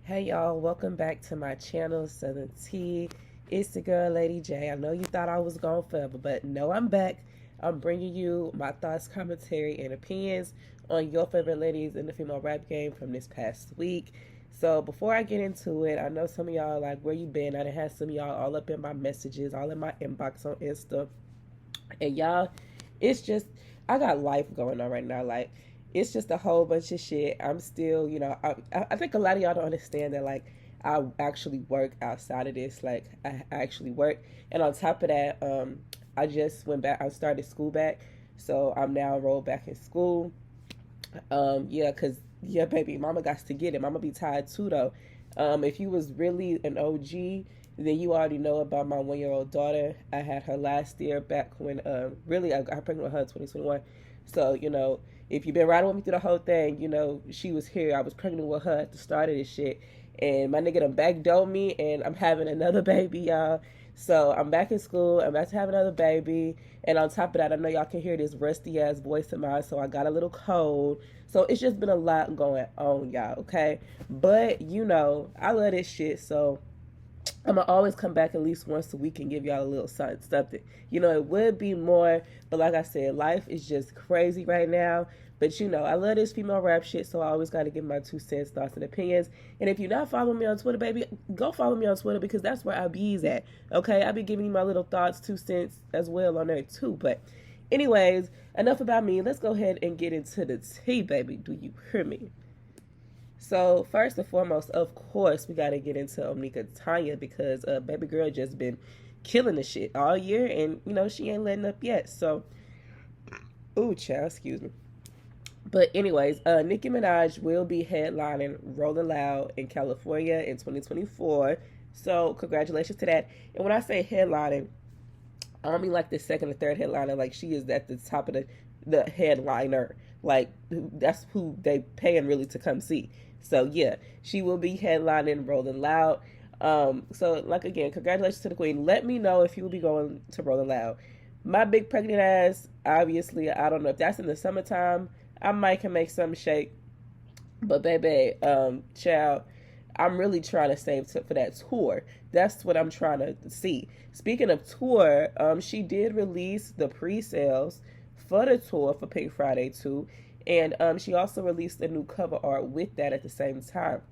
Hey y'all, welcome back to my channel, Southern Tea. It's the girl, Lady J. I know you thought I was gone forever, but no, I'm back. I'm bringing you my thoughts, commentary, and opinions on your favorite ladies in the female rap game from this past week. So before I get into it, I know some of y'all like where you been. I done had some of y'all all up in my messages, all in my inbox on Insta. And y'all, it's just I got life going on right now. Like it's just a whole bunch of shit. I'm still, I think a lot of y'all don't understand that like I actually work outside of this. Like I actually work, and on top of that, I just went back. I started school back, so I'm now enrolled back in school. Yeah, cause yeah, baby, mama got to get it. Mama be tired too though. If you was really an OG, then you already know about my 1 year old daughter. I had her last year back when really I got pregnant with her in 2021. So, if you've been riding with me through the whole thing, she was here. I was pregnant with her at the start of this shit. And my nigga done backdoored me and I'm having another baby, y'all. So I'm back in school. I'm about to have another baby. And on top of that, I know y'all can hear this rusty ass voice of mine. So I got a little cold. So it's just been a lot going on, y'all, okay? But, I love this shit. So I'm gonna always come back at least once a week and give y'all a little something. It would be more, but like I said, life is just crazy right now. But I love this female rap shit, so I always gotta give my 2 cents, thoughts, and opinions. And if you're not following me on Twitter, baby, go follow me on Twitter because that's where I be's at. Okay, I be giving you my little thoughts, 2 cents as well on there too. But anyways, enough about me. Let's go ahead and get into the tea, baby. Do you hear me? So first and foremost, of course, we got to get into Onika Tanya because baby girl just been killing the shit all year, and she ain't letting up yet. So, ooh, child, excuse me. But anyways, Nicki Minaj will be headlining Rolling Loud in California in 2024. So congratulations to that. And when I say headlining, I don't mean like the second or third headliner. Like she is at the top of the headliner. Like that's who they paying really to come see. So yeah, she will be headlining Rolling Loud. So like again, congratulations to the queen. Let me know if you will be going to Rolling Loud. My big pregnant ass, obviously, I don't know if that's in the summertime. I might can make some shake, but baby, child, I'm really trying to save for that tour. That's what I'm trying to see. Speaking of tour, she did release the pre-sales for the tour for Pink Friday 2, and she also released a new cover art with that at the same time.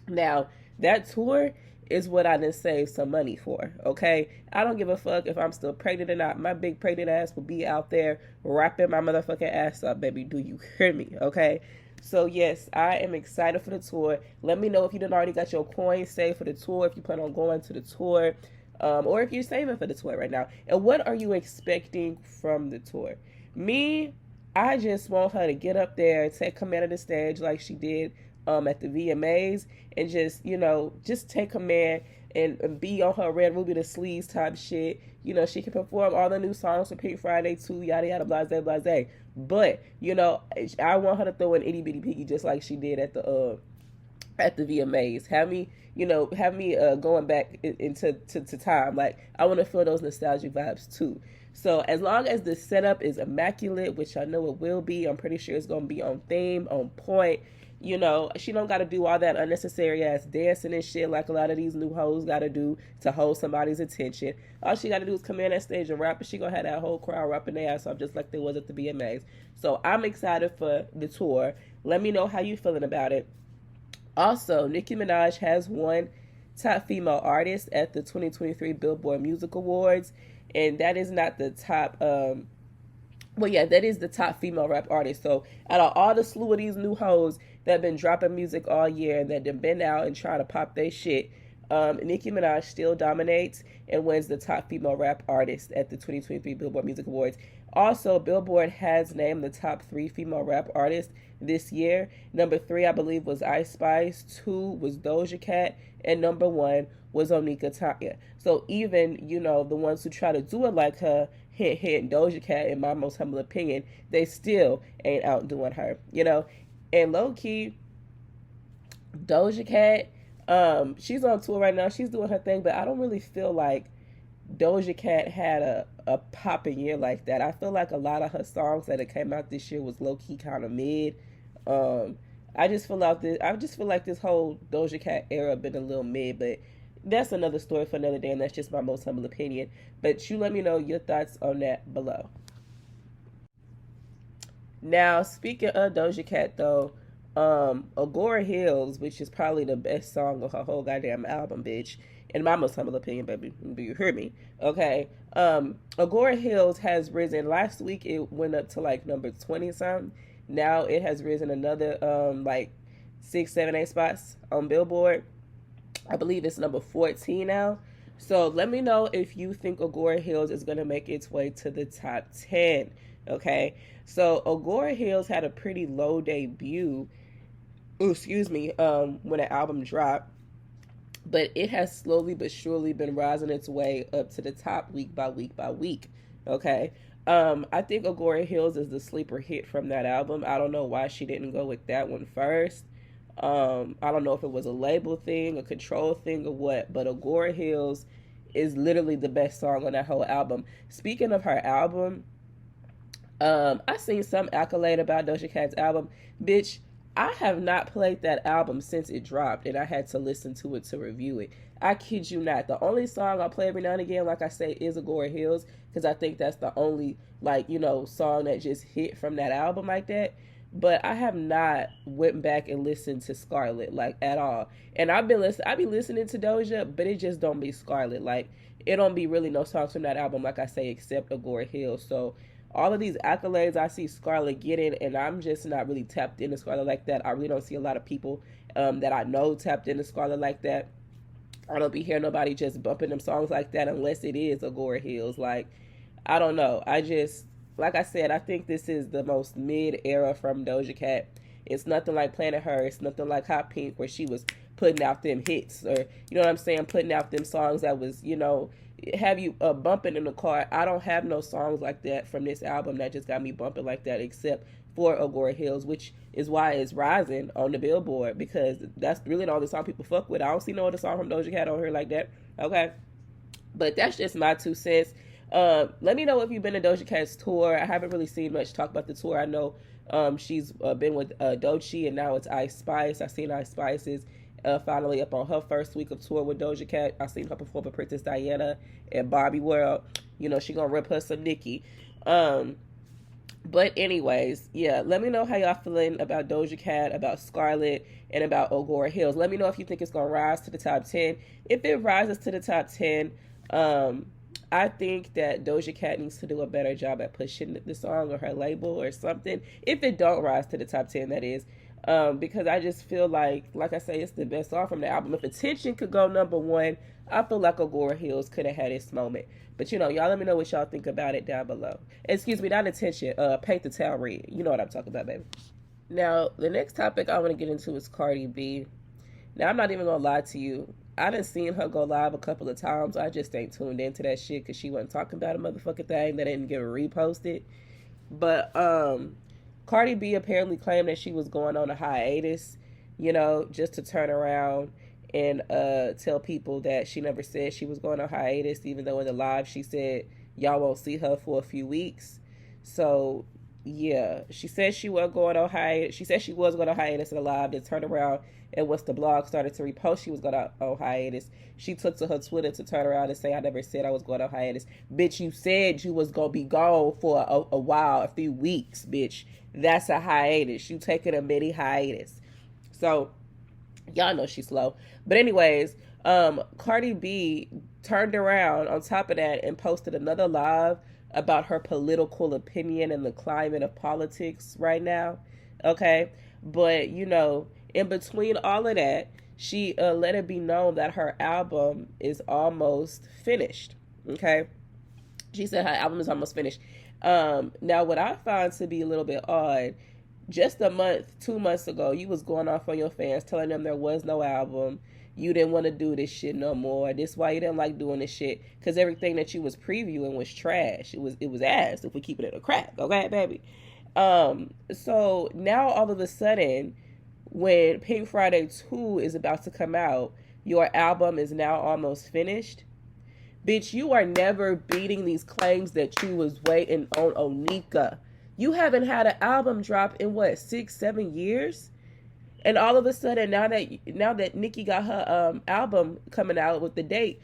Now, that tour is what I didn't save some money for, okay? I don't give a fuck if I'm still pregnant or not. My big pregnant ass will be out there wrapping my motherfucking ass up, baby. Do you hear me, okay? So, yes, I am excited for the tour. Let me know if you didn't already got your coins saved for the tour, if you plan on going to the tour, or if you're saving for the tour right now. And what are you expecting from the tour? Me, I just want her to get up there and take command of the stage like she did at the VMAs and just take command and be on her Red Ruby the Sleeves type shit. She can perform all the new songs for Pink Friday 2, yada yada, blase, blase. But, I want her to throw an itty bitty piggy just like she did at the VMAs. Have me going back into to time. Like I want to feel those nostalgic vibes too. So as long as the setup is immaculate, which I know it will be, I'm pretty sure it's gonna be on theme, on point. She don't got to do all that unnecessary ass dancing and shit like a lot of these new hoes got to do to hold somebody's attention. All she got to do is come in that stage and rap, and she gonna have that whole crowd rapping their ass off just like they was at the BMAs. So I'm excited for the tour. Let me know how you feeling about it. Also, Nicki Minaj has won Top Female Artist at the 2023 Billboard Music Awards, and that is not the top. Well, yeah, that is the top female rap artist. So, out of all the slew of these new hoes that have been dropping music all year and that have been out and trying to pop their shit, Nicki Minaj still dominates and wins the top female rap artist at the 2023 Billboard Music Awards. Also, Billboard has named the top 3 female rap artists this year. Number 3, I believe, was Ice Spice. 2 was Doja Cat. And number 1 was Onika Tanya. So even, the ones who try to do it like her, hint, Doja Cat, in my most humble opinion, they still ain't outdoing her, And low key, Doja Cat, she's on tour right now. She's doing her thing, but I don't really feel like Doja Cat had a popping year like that. I feel like a lot of her songs that came out this year was low key kind of mid. I just feel like this whole Doja Cat era been a little mid, but that's another story for another day, and that's just my most humble opinion. But you let me know your thoughts on that below. Now, speaking of Doja Cat, though, Agora Hills, which is probably the best song of her whole goddamn album, bitch, in my most humble opinion, baby, do you hear me? Okay. Agora Hills has risen. Last week it went up to like number 20 something. Now it has risen another like 6, 7, 8 spots on Billboard. I believe it's number 14 now. So let me know if you think Agora Hills is gonna make its way to the top 10. Okay. So Agora Hills had a pretty low debut. Ooh, excuse me. When the album dropped, but it has slowly but surely been rising its way up to the top week by week by week. Okay. I think Agora Hills is the sleeper hit from that album. I don't know why she didn't go with that one first. I don't know if it was a label thing, a control thing, or what, but Agora Hills is literally the best song on that whole album. Speaking of her album, I seen some accolade about Doja Cat's album. Bitch, I have not played that album since it dropped, and I had to listen to it to review it. I kid you not. The only song I play every now and again, like I say, is Agora Hills, because I think that's the only, like, you know, song that just hit from that album like that. But I have not went back and listened to Scarelet, like, at all. And I be listening to Doja, but it just don't be Scarelet. Like, it don't be really no songs from that album, like I say, except Agora Hills. So all of these accolades I see Scarelet getting, and I'm just not really tapped into Scarelet like that. I really don't see a lot of people that I know tapped into Scarelet like that. I don't be hearing nobody just bumping them songs like that unless it is Agora Hills. Like, I don't know. Like I said, I think this is the most mid era from Doja Cat. It's nothing like Planet Her. It's nothing like Hot Pink, where she was putting out them hits, or, you know what I'm saying, putting out them songs that was, you know, have you bumping in the car. I don't have no songs like that from this album that just got me bumping like that, except for Agora Hills, which is why it's rising on the Billboard, because that's really the only song people fuck with. I don't see no other song from Doja Cat on here like that. Okay, but that's just my 2 cents. Let me know if you've been to Doja Cat's tour. I haven't really seen much talk about the tour. I know she's been with Doechii, and now it's Ice Spice. I seen Ice Spice is finally up on her first week of tour with Doja Cat. I seen her perform with Princess Diana at Barbie World. You know, she gonna rip her some Nicki. But anyways, yeah, let me know how y'all feeling about Doja Cat, about Scarelet, and about Agora Hills. Let me know if you think it's gonna rise to the top 10. If it rises to the top 10, I think that Doja Cat needs to do a better job at pushing the song or her label or something. If it don't rise to the top 10, that is. Because I just feel like I say, it's the best song from the album. If Attention could go number 1, I feel like Agora Hills could have had its moment. But, you know, y'all let me know what y'all think about it down below. Excuse me, not Attention. Paint the Town Red. You know what I'm talking about, baby. Now, the next topic I want to get into is Cardi B. Now, I'm not even going to lie to you. I done seen her go live a couple of times. I just ain't tuned into that shit because she wasn't talking about a motherfucking thing that didn't get reposted. But, Cardi B apparently claimed that she was going on a hiatus, you know, just to turn around and tell people that she never said she was going on hiatus, even though in the live she said y'all won't see her for a few weeks. So yeah, she said she was going on hiatus. She said she was going on hiatus in the live, then turned around, and once the blog started to repost she was going on hiatus, she took to her Twitter to turn around and say, I never said I was going on hiatus. Bitch, you said you was going to be gone for a while, a few weeks, bitch. That's a hiatus. You taking a mini hiatus. So y'all know she's slow. But anyways, Cardi B turned around on top of that and posted another live about her political opinion and the climate of politics right now. Okay? But, you know, in between all of that, she let it be known that her album is almost finished. Okay? She said her album is almost finished. Now, what I find to be a little bit odd, just a month, 2 months ago, you was going off on your fans, telling them there was no album. You didn't want to do this shit no more. This why you didn't like doing this shit, because everything that you was previewing was trash. It was ass, if we keep it in a crack, okay, baby? So now all of a sudden, when Pink Friday 2 is about to come out, your album is now almost finished. Bitch, you are never beating these claims that you was waiting on Onika. You haven't had an album drop in what, 6, 7 years? And all of a sudden, now that Nicki got her album coming out with the date,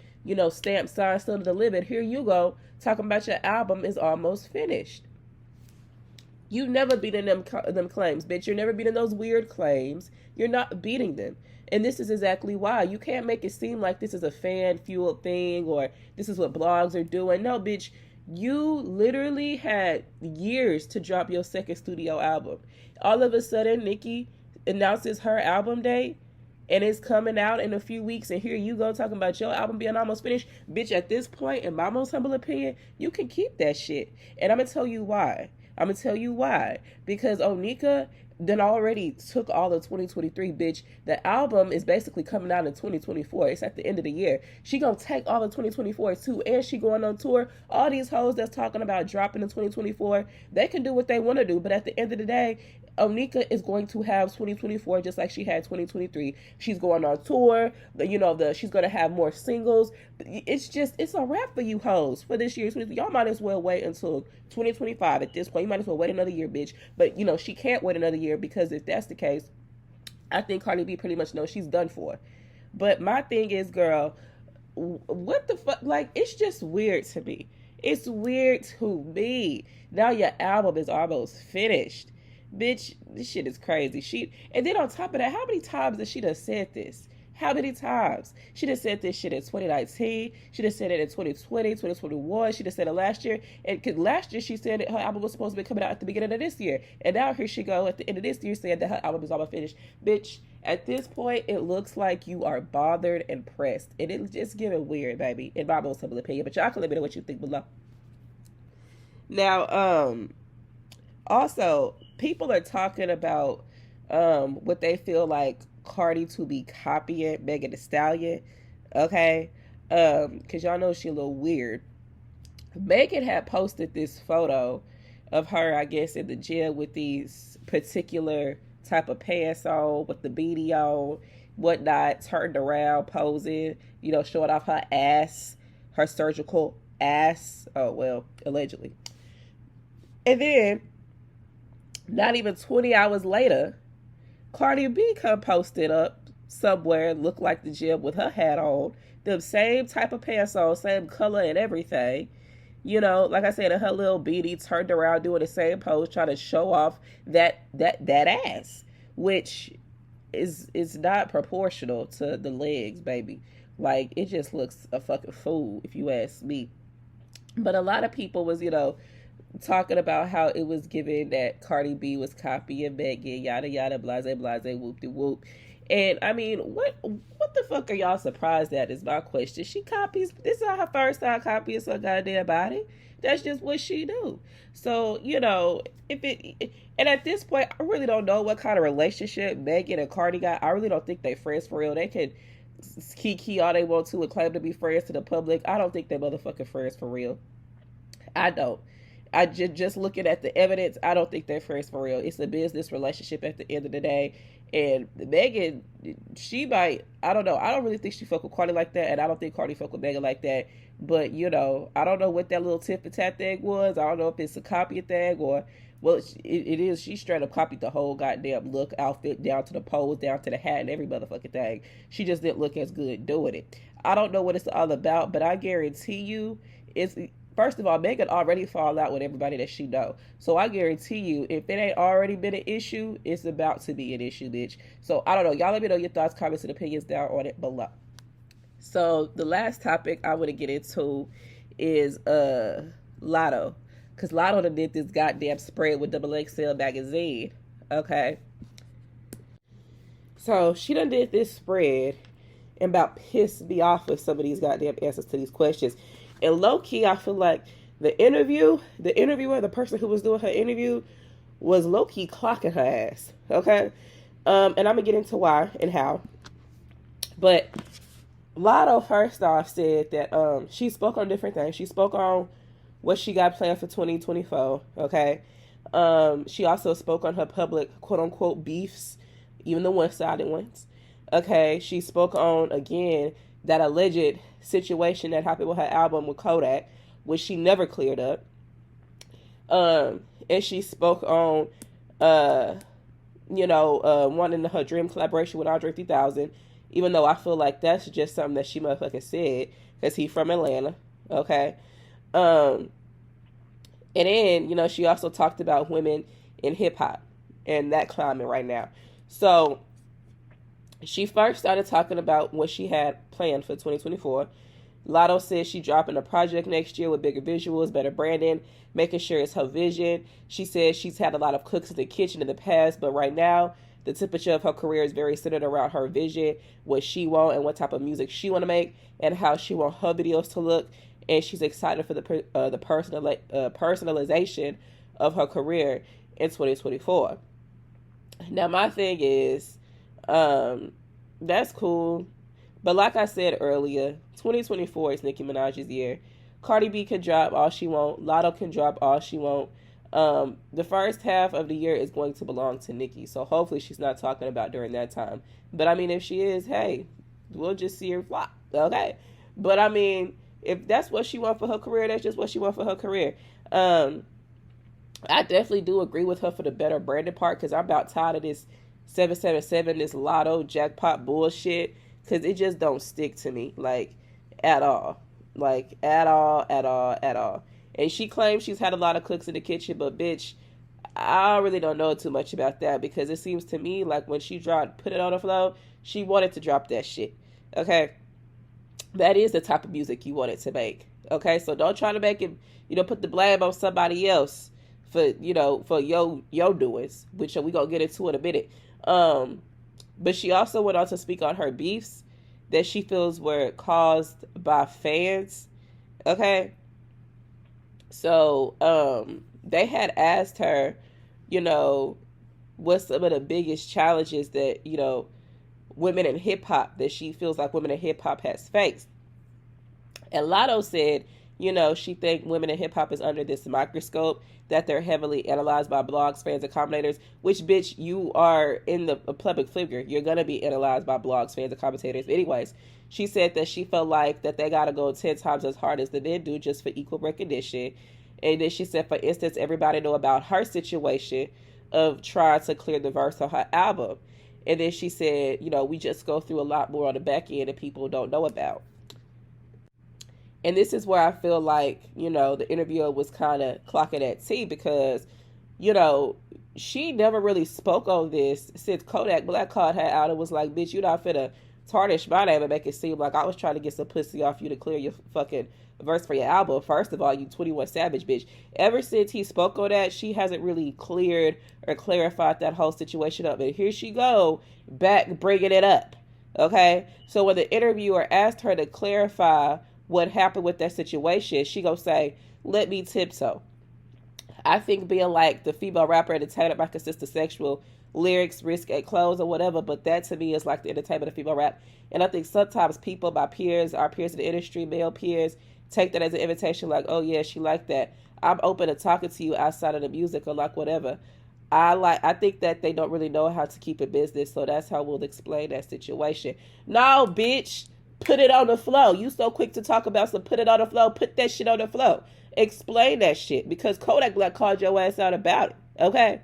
stamped, signed, still delivered, here you go talking about your album is almost finished. You never beating them claims, bitch. You're never beating those weird claims. You're not beating them. And this is exactly why. You can't make it seem like this is a fan-fueled thing or this is what blogs are doing. No, bitch. You literally had years to drop your second studio album. All of a sudden, Nicki announces her album date and it's coming out in a few weeks, and here you go talking about your album being almost finished. Bitch, at this point, in my most humble opinion, you can keep that shit. And I'm going to tell you why. Because Onika then already took all of 2023, bitch. The album is basically coming out in 2024. It's at the end of the year. She gonna take all of 2024 too, and she going on tour. All these hoes that's talking about dropping in 2024, they can do what they want to do, but at the end of the day, Onika is going to have 2024 just like she had 2023. She's going on tour. She's going to have more singles. It's a wrap for you hoes for this year. Y'all might as well wait until 2025 at this point. You might as well wait another year, bitch. But, she can't wait another year because if that's the case, I think Cardi B pretty much knows she's done for. But my thing is, girl, what the fuck? Like, it's just weird to me. It's weird to me. Now your album is almost finished. Bitch, this shit is crazy. And then on top of that, how many times has she done said this? How many times? She done said this shit in 2019. She done said it in 2020, 2021. She done said it last year. And because last year she said that her album was supposed to be coming out at the beginning of this year. And now here she go at the end of this year saying that her album is almost finished. Bitch, at this point, it looks like you are bothered and pressed. And it's just getting weird, baby, in my most humble opinion. But y'all can let me know what you think below. Now, also, people are talking about what they feel like Cardi to be copying Megan Thee Stallion, okay? Because y'all know she a little weird. Megan had posted this photo of her, I guess, in the gym with these particular type of pants on, with the beanie on, whatnot, turned around, posing, showing off her ass, her surgical ass. Oh, well, allegedly. And then, not even 20 hours later, Cardi B come posted up somewhere, looked like the gym with her hat on, the same type of pants on, same color and everything. Like I said, her little beanie turned around doing the same pose, trying to show off that ass, which is not proportional to the legs, baby. Like, it just looks a fucking fool, if you ask me. But a lot of people was, talking about how it was given that Cardi B was copying Megan, yada yada, blase blase, whoop de whoop. And I mean, what the fuck are y'all surprised at is my question. She copies. This is not her first time copying some goddamn body. That's just what she do. So and at this point, I really don't know what kind of relationship Megan and Cardi got. I really don't think they friends for real. They can kiki all they want to and claim to be friends to the public. I don't think they motherfucking friends for real. I don't. I just looking at the evidence, I don't think they're friends for real. It's a business relationship at the end of the day. And Megan, she might, I don't know. I don't really think she fuck with Cardi like that. And I don't think Cardi fuck with Megan like that. But, I don't know what that little tip for tat thing was. I don't know if it's a copy thing or, well, it is. She straight up copied the whole goddamn look, outfit, down to the pose, down to the hat, and every motherfucking thing. She just didn't look as good doing it. I don't know what it's all about, but I guarantee you it's... First of all, Megan already fall out with everybody that she know. So I guarantee you, if it ain't already been an issue, it's about to be an issue, bitch. So I don't know. Y'all let me know your thoughts, comments, and opinions down on it below. So the last topic I want to get into is Latto. Because Latto done did this goddamn spread with Double XL magazine. Okay. So she done did this spread and about pissed me off with some of these goddamn answers to these questions. And low-key, I feel like the interviewer, the person who was doing her interview, was low-key clocking her ass, okay? And I'm going to get into why and how. But Latto, first off, said that she spoke on different things. She spoke on what she got planned for 2024, okay? She also spoke on her public, quote-unquote, beefs, even the one-sided ones, okay? She spoke on, again, that alleged situation that happened with her album with Kodak, which she never cleared up. And she spoke on wanting her dream collaboration with Andre 3000, even though I feel like that's just something that she motherfucking said because he from Atlanta, okay? Um, and then, she also talked about women in hip hop and that climate right now. So she first started talking about what she had planned for 2024. Latto says she dropping a project next year with bigger visuals, better branding, making sure it's her vision. She says she's had a lot of cooks in the kitchen in the past, but right now the temperature of her career is very centered around her vision, what she want and what type of music she want to make, and how she want her videos to look. And she's excited for the personalization of her career in 2024. Now my thing is, that's cool. But like I said earlier, 2024 is Nicki Minaj's year. Cardi B can drop all she want. Latto can drop all she want. The first half of the year is going to belong to Nicki. So hopefully she's not talking about during that time. But I mean, if she is, hey, we'll just see her flop. Okay. But I mean, if that's what she wants for her career, that's just what she wants for her career. I definitely do agree with her for the better branded part, because I'm about tired of this 777, this Latto jackpot bullshit, because it just don't stick to me, like, at all. Like, at all. And she claims she's had a lot of cooks in the kitchen, but bitch, I really don't know too much about that, because it seems to me like when she dropped Put It On The Flow, she wanted to drop that shit. Okay? That is the type of music you wanted to make. Okay? So don't try to make it, put the blame on somebody else for, for your doings, which we gonna get into in a minute. But she also went on to speak on her beefs that she feels were caused by fans. Okay? So, they had asked her, what's some of the biggest challenges that, women in hip hop, that she feels like women in hip hop has faced. And Latto said, she think women in hip hop is under this microscope, that they're heavily analyzed by blogs, fans, and commentators, which, bitch, you are in a public figure. You're going to be analyzed by blogs, fans, and commentators. But anyways, she said that she felt like that they got to go 10 times as hard as the men do just for equal recognition. And then she said, for instance, everybody know about her situation of trying to clear the verse on her album. And then she said, we just go through a lot more on the back end that people don't know about. And this is where I feel like, the interviewer was kind of clocking at T, because, she never really spoke on this since Kodak Black called her out and was like, bitch, you not finna tarnish my name and make it seem like I was trying to get some pussy off you to clear your fucking verse for your album. First of all, you 21 Savage, bitch. Ever since he spoke on that, she hasn't really cleared or clarified that whole situation up. And here she go, back bringing it up. Okay? So when the interviewer asked her to clarify what happened with that situation, she gonna say, let me tiptoe. I think being like the female rapper entertained by consistent sexual lyrics, risque clothes, or whatever, but that to me is like the entertainment of female rap. And I think sometimes people, my peers, our peers in the industry, male peers, take that as an invitation, like, oh yeah, she like that. I'm open to talking to you outside of the music or like whatever. I think that they don't really know how to keep a business, so that's how we'll explain that situation. No, bitch. Put it on the flow. You so quick to talk about some put it on the flow. Put that shit on the flow. Explain that shit, because Kodak Black called your ass out about it. Okay?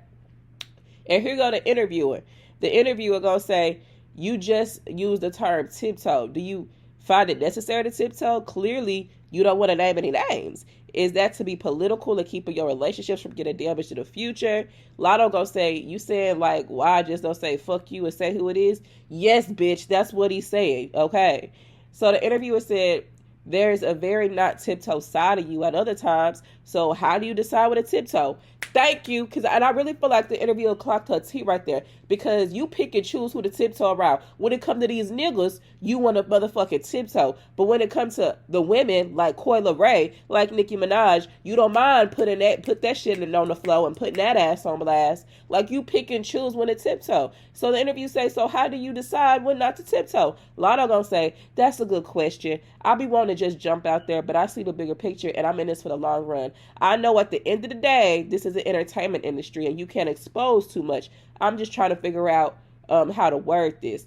And here go the interviewer. The interviewer gonna say, you just use the term tiptoe. Do you find it necessary to tiptoe? Clearly, you don't want to name any names. Is that to be political and keeping your relationships from getting damaged in the future? Latto gonna say, you saying like, why just don't say fuck you and say who it is? Yes, bitch, that's what he's saying. Okay. So the interviewer said, there's a very not tiptoe side of you at other times. So how do you decide what a tiptoe? Thank you. And I really feel like the interviewer clocked her T right there, because you pick and choose who to tiptoe around. When it comes to these niggas, you want to motherfucking tiptoe. But when it comes to the women like Coyle Ray, like Nicki Minaj, you don't mind put that shit on the floor and putting that ass on blast. Like, you pick and choose when to tiptoe. So the interview say, so how do you decide when not to tiptoe? Latto gonna say, that's a good question. I be wanting to just jump out there, but I see the bigger picture and I'm in this for the long run. I know at the end of the day, this is an entertainment industry and you can't expose too much. I'm just trying to figure out how to word this.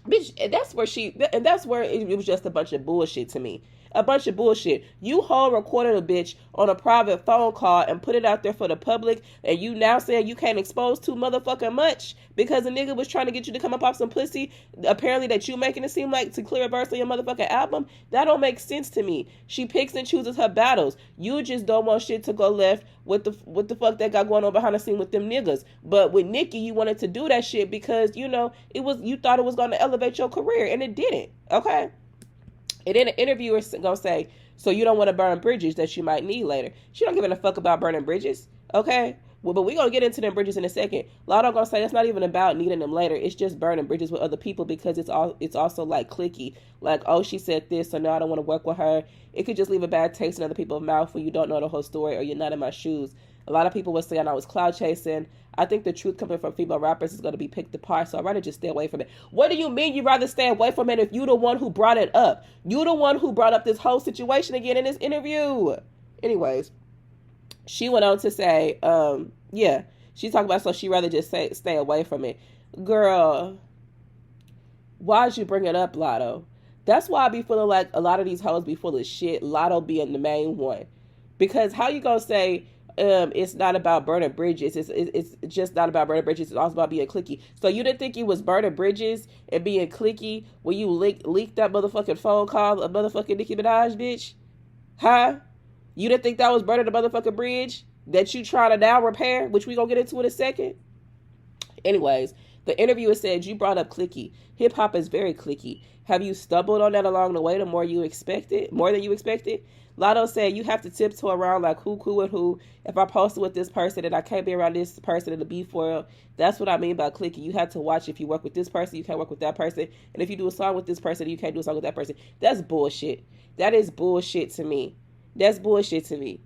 Bitch, and that's where it was just a bunch of bullshit to me. A bunch of bullshit. You whole recorded a bitch on a private phone call and put it out there for the public, and you now saying you can't expose too motherfucking much because a nigga was trying to get you to come up off some pussy, apparently that you making it seem like, to clear a verse on your motherfucking album. That don't make sense to me. She picks and chooses her battles. You just don't want shit to go left with the fuck that got going on behind the scene with them niggas. But with Nicki, you wanted to do that shit because, you know, you thought it was going to elevate your career, and it didn't. Okay? And then the interviewer's gonna say, so you don't want to burn bridges that you might need later. She don't give a fuck about burning bridges, okay? Well, but we're gonna get into them bridges in a second. Latto gonna say that's not even about needing them later. It's just burning bridges with other people because it's also like cliquey. Like, oh, she said this, so now I don't want to work with her. It could just leave a bad taste in other people's mouth when you don't know the whole story or you're not in my shoes. A lot of people were saying I was cloud chasing. I think the truth coming from female rappers is going to be picked apart, so I'd rather just stay away from it. What do you mean you'd rather stay away from it if you the one who brought it up? You the one who brought up this whole situation again in this interview. Anyways, she went on to say, yeah, she talked about so she'd rather just stay away from it. Girl, why'd you bring it up, Latto? That's why I be feeling like a lot of these hoes be full of shit, Latto being the main one. Because how you gonna say... it's not about burning bridges. It's just not about burning bridges. It's also about being cliquey. So you didn't think it was burning bridges and being cliquey when you leaked that motherfucking phone call of motherfucking Nicki Minaj, bitch? Huh? You didn't think that was burning the motherfucking bridge that you trying to now repair, which we gonna get into in a second? Anyways, the interviewer said you brought up cliquey. Hip hop is very cliquey. Have you stumbled on that along the way more than you expected? Latto said you have to tiptoe around like who cool with who. If I posted with this person and I can't be around this person in the beef world, that's what I mean by cliquey. You have to watch if you work with this person, you can't work with that person. And if you do a song with this person, you can't do a song with that person. That's bullshit. That is bullshit to me. That's bullshit to me.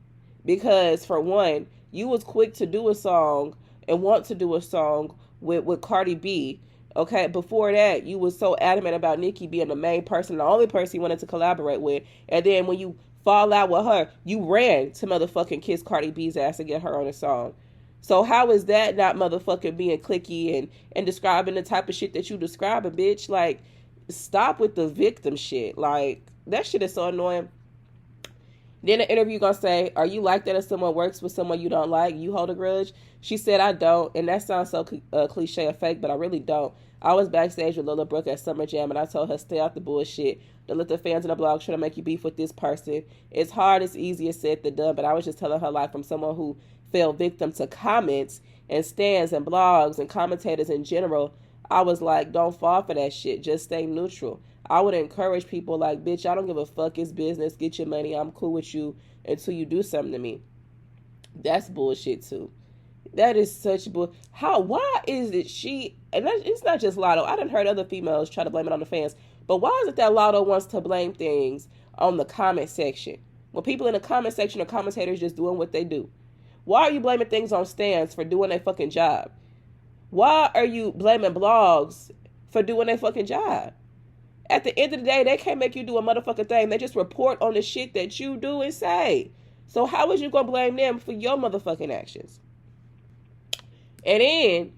Because for one, you was quick to do a song and want to do a song with Cardi B. Okay, before that, you was so adamant about Nicki being the main person, the only person you wanted to collaborate with. And then when you fall out with her, you ran to motherfucking kiss Cardi B's ass and get her on a song. So how is that not motherfucking being cliquey and describing the type of shit that you describing, bitch? Like, stop with the victim shit. Like, that shit is so annoying. Then the interview gonna say, are you like that if someone works with someone you don't like? You hold a grudge? She said, I don't. And that sounds so cliche or fake, but I really don't. I was backstage with Lil Brooke at Summer Jam, and I told her, stay out the bullshit. Don't let the fans in the blog try to make you beef with this person. It's hard, it's easier said than done, but I was just telling her life from someone who fell victim to comments and stands and blogs and commentators in general. I was like, don't fall for that shit. Just stay neutral. I would encourage people like, bitch, I don't give a fuck. It's business. Get your money. I'm cool with you until you do something to me. That's bullshit too. That is such bull. Why is it it's not just Latto. I done heard other females try to blame it on the fans. But why is it that Latto wants to blame things on the comment section? When people in the comment section are commentators just doing what they do. Why are you blaming things on stands for doing their fucking job? Why are you blaming blogs for doing their fucking job? At the end of the day, they can't make you do a motherfucking thing. They just report on the shit that you do and say. So how is you going to blame them for your motherfucking actions? And then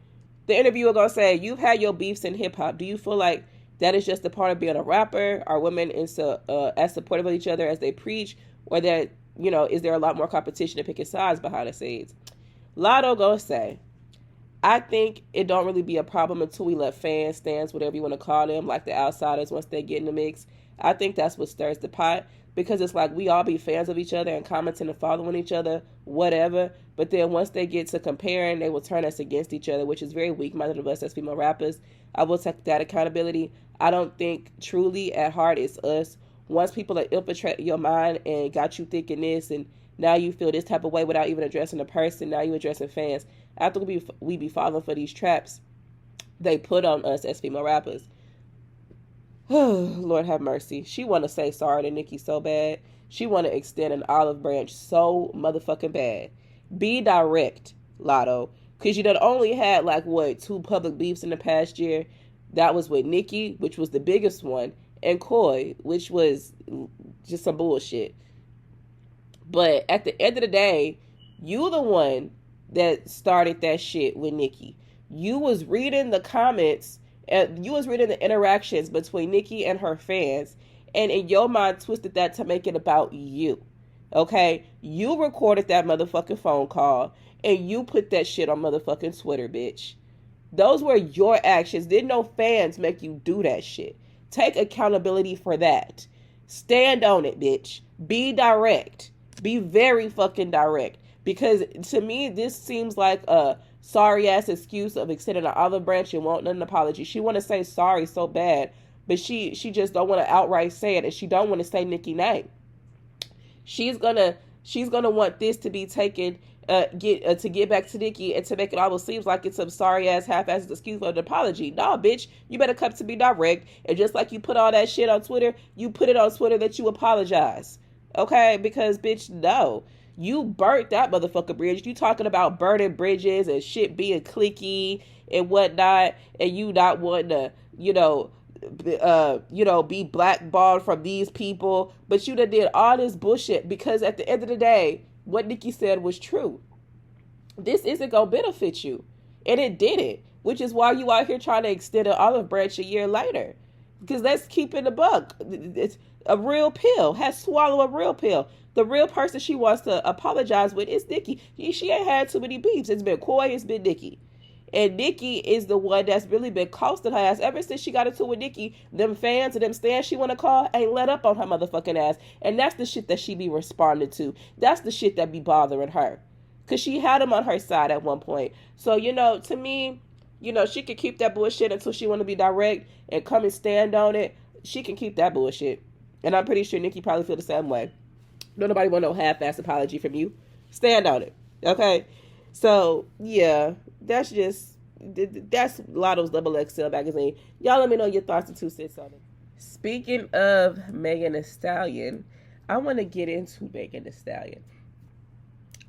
the interviewer going to say, you've had your beefs in hip hop. Do you feel like that is just a part of being a rapper? Are women as supportive of each other as they preach? Or that, is there a lot more competition and picking sides behind the scenes? Latto going to say, I think it don't really be a problem until we let fans, stands, whatever you want to call them, like the outsiders, once they get in the mix. I think that's what stirs the pot, because it's like we all be fans of each other and commenting and following each other, whatever. But then once they get to comparing, they will turn us against each other, which is very weak-minded of us as female rappers. I will take that accountability. I don't think truly at heart it's us. Once people have infiltrated your mind and got you thinking this, and now you feel this type of way without even addressing the person, now you addressing fans. After we be falling for these traps they put on us as female rappers. Lord have mercy. She want to say sorry to Nicki so bad. She want to extend an olive branch so motherfucking bad. Be direct, Latto. Because you done only had 2 public beefs in the past year. That was with Nicki, which was the biggest one, and Koi, which was just some bullshit. But at the end of the day, you the one that started that shit with Nicki. You was reading the comments, you was reading the interactions between Nicki and her fans, and in your mind twisted that to make it about you. Okay? You recorded that motherfucking phone call and you put that shit on motherfucking Twitter, bitch. Those were your actions. Didn't no fans make you do that shit. Take accountability for that. Stand on it, bitch. Be direct. Be very fucking direct. Because to me, this seems like a sorry ass excuse of extending an olive branch and wanting an apology. She want to say sorry so bad, but she just don't want to outright say it, and she don't want to say Nicki name. She's gonna want this to be taken to get back to Nicki and to make it almost seems like it's some sorry ass half-assed excuse for an apology. Nah, bitch, you better come to me direct. And just like you put all that shit on Twitter, you put it on Twitter that you apologize. Okay? Because bitch, no. You burnt that motherfucker bridge. You talking about burning bridges and shit being cliquey and whatnot, and you not wanting to, be blackballed from these people, but you done did all this bullshit because at the end of the day, what Nicki said was true. This isn't gonna benefit you, and it didn't, which is why you out here trying to extend an olive branch a year later. Because let's keep it a buck. It's a real pill. Has swallowed a real pill. The real person she wants to apologize with is Nicki. She ain't had too many beefs. It's been Coy, it's been Nicki. And Nicki is the one that's really been costing her ass. Ever since she got into with Nicki, them fans and them stands she want to call ain't let up on her motherfucking ass. And that's the shit that she be responding to. That's the shit that be bothering her. Because she had them on her side at one point. So, to me, she can keep that bullshit until she want to be direct and come and stand on it. She can keep that bullshit. And I'm pretty sure Nicki probably feel the same way. Don't nobody want no half-ass apology from you. Stand on it. Okay? So, yeah. That's Latto's XXL magazine. Y'all let me know your thoughts and 2 cents on it. Speaking of Megan Thee Stallion, I want to get into Megan Thee Stallion.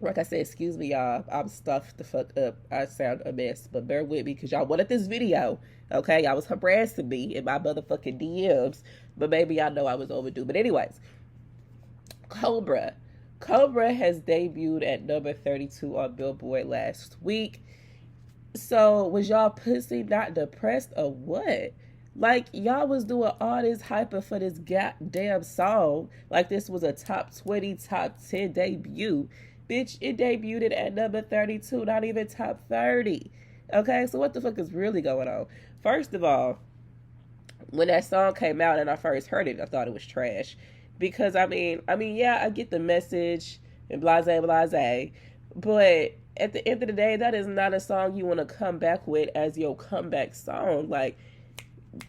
Like I said, excuse me, y'all. I'm stuffed the fuck up. I sound a mess, but bear with me because y'all wanted this video. Okay? Y'all was harassing me in my motherfucking DMs, but maybe y'all know I was overdue. But anyways, Cobra has debuted at number 32 on Billboard last week. So was y'all pussy not depressed or what? Like, y'all was doing all this hyper for this goddamn song like this was a top 20, top 10 debut. Bitch, it debuted at number 32, not even top 30. Okay, so what the fuck is really going on? First of all, when that song came out and I first heard it, I thought it was trash. Because, I mean, yeah, I get the message and blase, but at the end of the day, that is not a song you want to come back with as your comeback song. Like,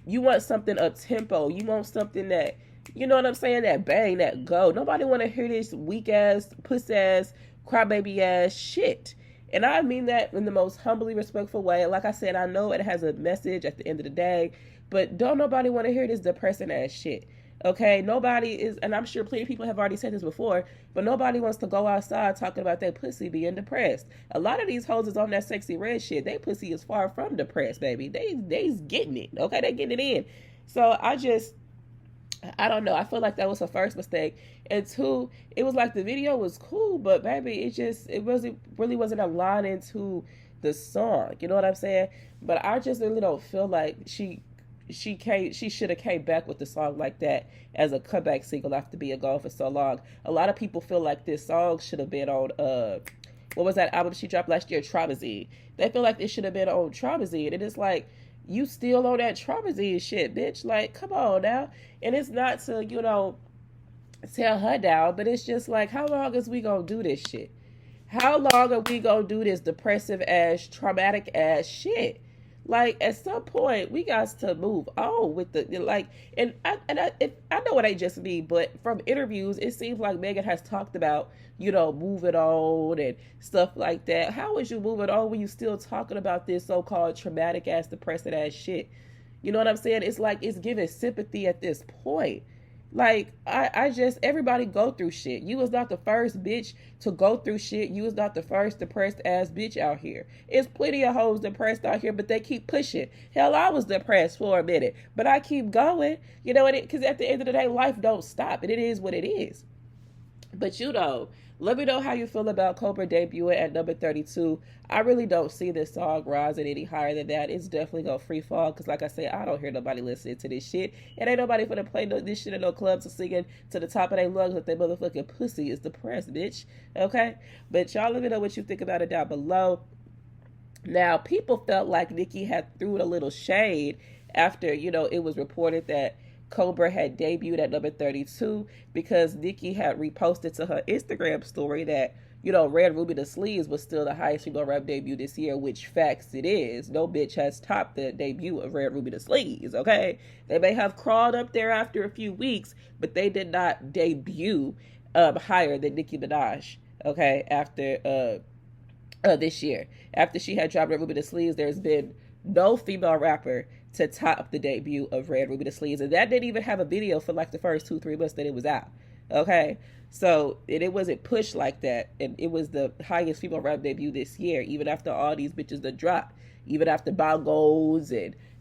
you want something up-tempo. You want something that, you know what I'm saying, that bang, that go. Nobody want to hear this weak-ass, puss-ass, crybaby-ass shit. And I mean that in the most humbly respectful way. Like I said, I know it has a message at the end of the day, but don't nobody want to hear this depressing-ass shit. Okay, nobody is, and I'm sure plenty of people have already said this before, but nobody wants to go outside talking about their pussy being depressed. A lot of these hoes is on that sexy red shit. They pussy is far from depressed, baby. They's getting it. Okay, they getting it in. So I don't know. I feel like that was her first mistake. And 2, it was like the video was cool, but baby, it really wasn't aligning to the song. You know what I'm saying? But I just really don't feel like she should have came back with the song like that as a comeback single after being gone for so long. A lot of people feel like this song should have been on what was that album she dropped last year, Traumazine. They feel like it should have been on Traumazine, and it's like, you still on that Traumazine shit, bitch. Like, come on now. And it's not to tell her down, but it's just like, how long is we gonna do this shit? How long are we gonna do this depressive ass, traumatic ass shit? Like, at some point, we got to move on with the, like, and I know it ain't just me, but from interviews, it seems like Megan has talked about, moving on and stuff like that. How is you moving on when you still talking about this so-called traumatic ass, depressing ass shit? You know what I'm saying? It's like, it's giving sympathy at this point. Like, everybody go through shit. You was not the first bitch to go through shit. You was not the first depressed ass bitch out here. It's plenty of hoes depressed out here, but they keep pushing. Hell, I was depressed for a minute, but I keep going. You know what? Because at the end of the day, life don't stop, and it is what it is. But Let me know how you feel about Cobra debuting at number 32. I really don't see this song rising any higher than that. It's definitely gonna free fall because, like I said, I don't hear nobody listening to this shit. And ain't nobody finna play this shit in no clubs or singing to the top of their lungs that their motherfucking pussy is depressed, bitch. Okay? But y'all let me know what you think about it down below. Now, people felt like Nicki had threw a little shade after, it was reported that Cobra had debuted at number 32 because Nicki had reposted to her Instagram story that, Red Ruby the Sleeves was still the highest female rap debut this year, which facts it is. No bitch has topped the debut of Red Ruby the Sleeves, okay? They may have crawled up there after a few weeks, but they did not debut higher than Nicki Minaj, okay, after this year. After she had dropped Red Ruby the Sleeves, there's been no female rapper to top the debut of Red Ruby the Sleeves. And that didn't even have a video for like the first 2-3 months that it was out. Okay? So it wasn't pushed like that. And it was the highest female rap debut this year, even after all these bitches that dropped. Even after Bongos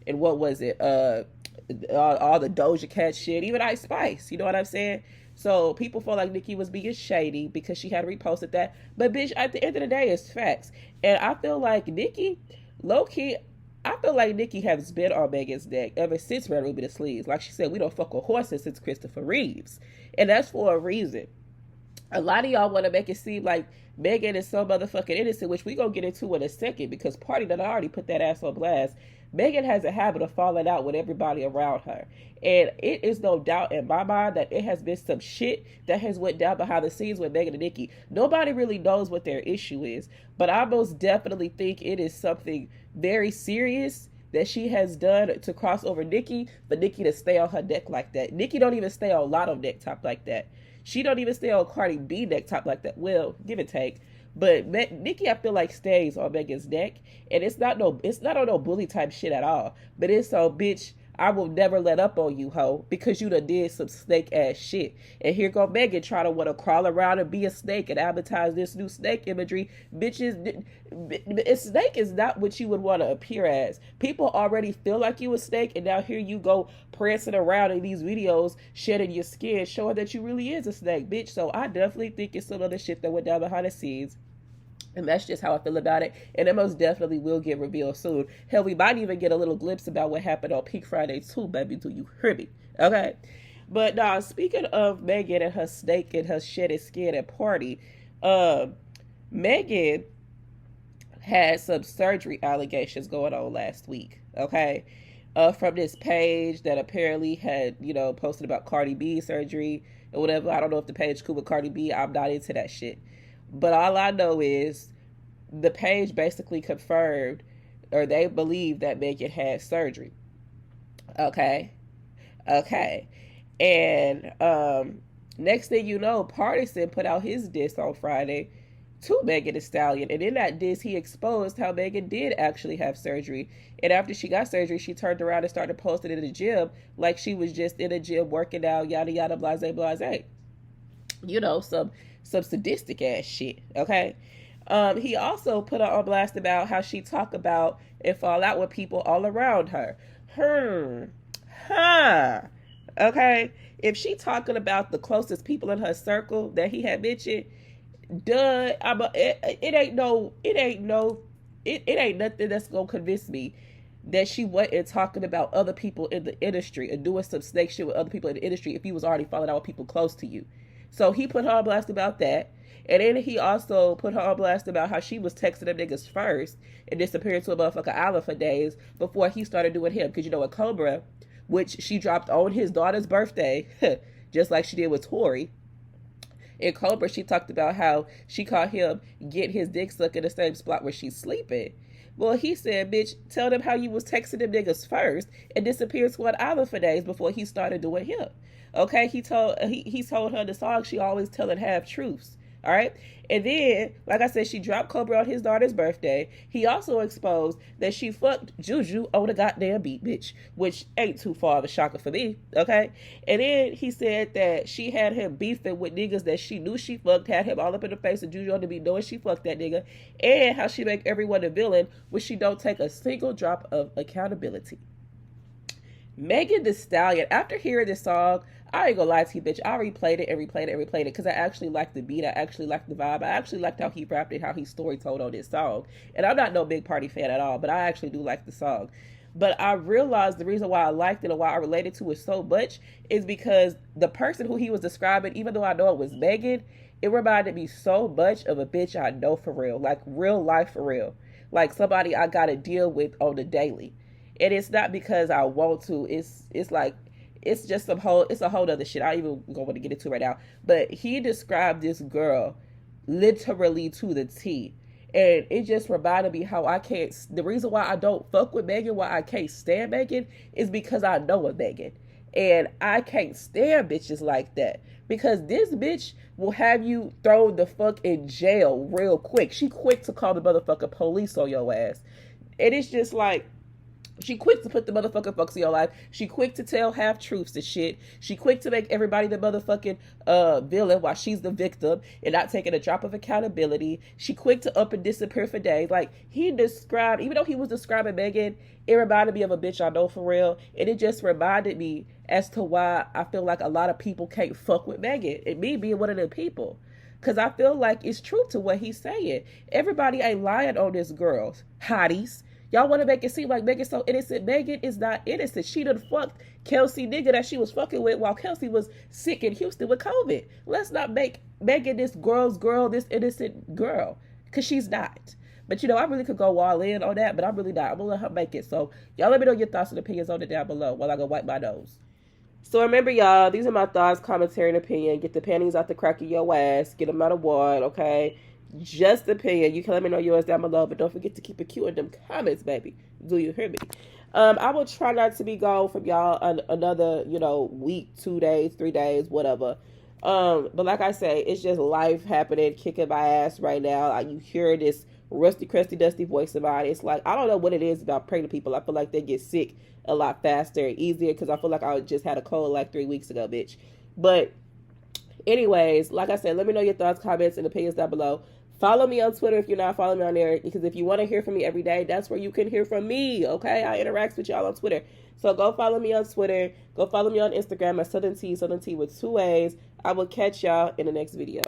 and what was it? All the Doja Cat shit. Even Ice Spice. You know what I'm saying? So people felt like Nicki was being shady because she had reposted that. But bitch, at the end of the day, it's facts. And I feel like Nicki, low-key, I feel like Nicki has been on Megan's neck ever since Red Ruby the Sleeves. Like she said, we don't fuck with horses since Christopher Reeves. And that's for a reason. A lot of y'all want to make it seem like Megan is so motherfucking innocent, which we gonna get into in a second because Party done already put that ass on blast. Megan has a habit of falling out with everybody around her. And it is no doubt in my mind that it has been some shit that has went down behind the scenes with Megan and Nicki. Nobody really knows what their issue is. But I most definitely think it is something very serious that she has done to cross over Nicki for Nicki to stay on her neck like that. Nicki don't even stay on Latto neck top like that. She don't even stay on Cardi B neck top like that. Well, give and take. But Nicki, I feel like stays on Megan's neck, and it's not on no bully type shit at all. But it's so, bitch, I will never let up on you, ho, because you done did some snake ass shit. And here go Megan trying to want to crawl around and be a snake and advertise this new snake imagery. Bitches, a snake is not what you would want to appear as. People already feel like you a snake, and now here you go prancing around in these videos, shedding your skin, showing that you really is a snake, bitch. So I definitely think it's some other shit that went down behind the scenes. And that's just how I feel about it. And it most definitely will get revealed soon. Hell, we might even get a little glimpse about what happened on Peak Friday too, baby. Do you hear me? Okay? But now, speaking of Megan and her snake and her shedded skin at Party, Megan had some surgery allegations going on last week. Okay? From this page that apparently had, posted about Cardi B surgery or whatever. I don't know if the page cool with Cardi B. I'm not into that shit. But all I know is the page basically confirmed, or they believe that Megan had surgery. Okay. And next thing you know, Partisan put out his diss on Friday to Megan Thee Stallion. And in that diss, he exposed how Megan did actually have surgery. And after she got surgery, she turned around and started posting in the gym like she was just in a gym working out, yada, yada, blase, blase. Some sadistic ass shit, okay? He also put her on blast about how she talk about and fall out with people all around her. Okay? If she talking about the closest people in her circle that he had mentioned, it ain't nothing that's gonna convince me that she wasn't talking about other people in the industry and doing some snake shit with other people in the industry if you was already falling out with people close to you. So he put her on blast about that. And then he also put her on blast about how she was texting them niggas first and disappeared to a motherfucking island for days before he started doing him. Because with Cobra, which she dropped on his daughter's birthday, just like she did with Tori. In Cobra, she talked about how she caught him get his dick sucked in the same spot where she's sleeping. Well, he said, bitch, tell them how you was texting them niggas first and disappeared to an island for days before he started doing him. Okay, he told her the song she always telling half truths. All right. And then, like I said, she dropped Cobra on his daughter's birthday. He also exposed that she fucked Juju on the goddamn beat, bitch, which ain't too far of a shocker for me. Okay. And then he said that she had him beefing with niggas that she knew she fucked, had him all up in the face of Juju on the beat, knowing she fucked that nigga, and how she make everyone a villain when she don't take a single drop of accountability. Megan Thee Stallion, after hearing this song, I ain't gonna lie to you, bitch. I replayed it and replayed it and replayed it because I actually liked the beat. I actually liked the vibe. I actually liked how he rapped it, how he story told on this song. And I'm not no big party fan at all, but I actually do like the song. But I realized the reason why I liked it and why I related to it so much is because the person who he was describing, even though I know it was Megan, it reminded me so much of a bitch I know for real, like real life for real, like somebody I gotta deal with on the daily. And it's not because I want to. It's like it's just it's a whole other shit. I even don't want to get into right now. But he described this girl literally to the T. And it just reminded me how I can't. The reason why I don't fuck with Megan, why I can't stand Megan, is because I know a Megan. And I can't stand bitches like that. Because this bitch will have you thrown the fuck in jail real quick. She quick to call the motherfucking police on your ass. And it's just like, she quick to put the motherfucking fucks in your life. She quick to tell half truths and shit. She quick to make everybody the motherfucking villain while she's the victim and not taking a drop of accountability. She quick to up and disappear for days. Like, he described, even though he was describing Megan, it reminded me of a bitch I know for real. And it just reminded me as to why I feel like a lot of people can't fuck with Megan. And me being one of them people. Because I feel like it's true to what he's saying. Everybody ain't lying on this girl. Hotties. Y'all want to make it seem like Megan's so innocent. Megan is not innocent. She done fucked Kelsey nigga that she was fucking with while Kelsey was sick in Houston with COVID. Let's not make Megan this girl's girl, this innocent girl. Because she's not. But, you know, I really could go all in on that, but I'm really not. I'm going to let her make it. So, y'all let me know your thoughts and opinions on it down below while I go wipe my nose. So, remember, y'all, these are my thoughts, commentary, and opinion. Get the panties out the crack of your ass. Get them out of one, okay? Just opinion. You can let me know yours down below, but don't forget to keep it cute in them comments, baby. Do you hear me? I will try not to be gone from y'all another, you know, week, 2 days, 3 days, whatever. But like I say, it's just life happening, kicking my ass right now. You hear this rusty, crusty, dusty voice of mine. It's like, I don't know what it is about pregnant people. I feel like they get sick a lot faster and easier because I feel like I just had a cold like 3 weeks ago, bitch. But anyways, like I said, let me know your thoughts, comments, and opinions down below. Follow me on Twitter if you're not following me on there, because if you want to hear from me every day, that's where you can hear from me, okay? I interact with y'all on Twitter. So go follow me on Twitter. Go follow me on Instagram at Southern Tea with 2 A's. I will catch y'all in the next video.